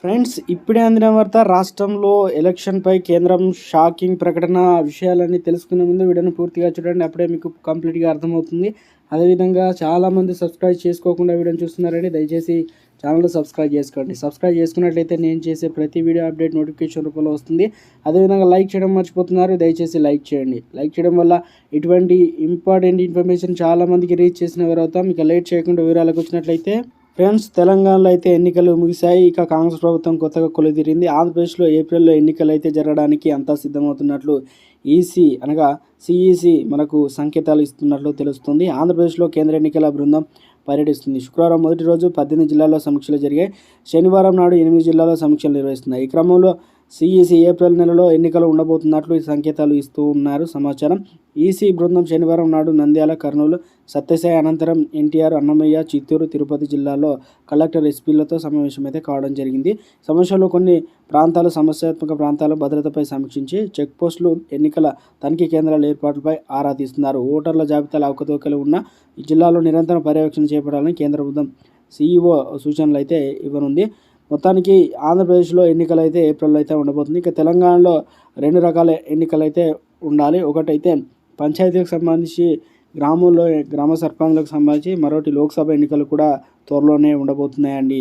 Friends, ఇప్పుడే అందిన వార్త. రాష్ట్రంలో ఎలక్షన్పై కేంద్రం షాకింగ్ ప్రకటన. విషయాలన్నీ తెలుసుకునే ముందు వీడియోని పూర్తిగా చూడండి, అప్పుడే మీకు కంప్లీట్గా అర్థమవుతుంది. అదేవిధంగా చాలామంది సబ్స్క్రైబ్ చేసుకోకుండా వీడియోని చూస్తున్నారండి. దయచేసి ఛానల్ సబ్స్క్రైబ్ చేసుకోండి. సబ్స్క్రైబ్ చేసుకున్నట్లయితే నేను చేసే ప్రతి వీడియో అప్డేట్ నోటిఫికేషన్ రూపంలో వస్తుంది. అదేవిధంగా లైక్ చేయడం మర్చిపోతున్నారు, దయచేసి లైక్ చేయండి. లైక్ చేయడం వల్ల ఇటువంటి ఇంపార్టెంట్ ఇన్ఫర్మేషన్ చాలామందికి రీచ్ చేసిన వారు అవుతాం. ఇక లేట్ చేయకుండా వివరాలకు వచ్చినట్లయితే ఫ్రెండ్స్, తెలంగాణలో అయితే ఎన్నికలు ముగిశాయి. ఇక కాంగ్రెస్ ప్రభుత్వం కొత్తగా కొలుదిరింది. ఆంధ్రప్రదేశ్లో ఏప్రిల్లో ఎన్నికలు అయితే జరగడానికి అంతా సిద్ధమవుతున్నట్లు ఈసీ అనగా సిఈసి మనకు సంకేతాలు ఇస్తున్నట్లు తెలుస్తుంది. ఆంధ్రప్రదేశ్లో కేంద్ర ఎన్నికల బృందం పర్యటిస్తుంది. శుక్రవారం మొదటి రోజు 18 జిల్లాల్లో సమీక్షలు జరిగాయి. శనివారం నాడు 8 జిల్లాల్లో సమీక్షలు నిర్వహిస్తున్నాయి. ఈ క్రమంలో సిఈసి ఏప్రిల్ నెలలో ఎన్నికలు ఉండబోతున్నట్లు సంకేతాలు ఇస్తూ ఉన్నారు సమాచారం. ఈసీ బృందం శనివారం నాడు నంద్యాల, కర్నూలు, సత్యసాయి, అనంతరం ఎన్టీఆర్, అన్నమయ్య, చిత్తూరు, తిరుపతి జిల్లాల్లో కలెక్టర్, ఎస్పీలతో సమావేశమైతే కావడం జరిగింది. సమస్యలో కొన్ని ప్రాంతాలు, సమస్యాత్మక ప్రాంతాల భద్రతపై సమీక్షించి చెక్పోస్టులు, ఎన్నికల తనిఖీ కేంద్రాల ఏర్పాటుపై ఆరా తీస్తున్నారు. ఓటర్ల జాబితాలో అవకతవకలు ఉన్న ఈ జిల్లాలో నిరంతరం పర్యవేక్షణ చేపట్టాలని కేంద్ర బృందం సీఈఓ సూచనలు అయితే ఇవ్వనుంది. మొత్తానికి ఆంధ్రప్రదేశ్లో ఎన్నికలు అయితే ఏప్రిల్లో అయితే ఉండబోతుంది. ఇక తెలంగాణలో 2 రకాల ఎన్నికలు అయితే ఉండాలి. ఒకటైతే పంచాయతీలకు సంబంధించి, గ్రామ సర్పంచ్లకు సంబంధించి, మరొకటి లోక్సభ ఎన్నికలు కూడా త్వరలోనే ఉండబోతున్నాయండి.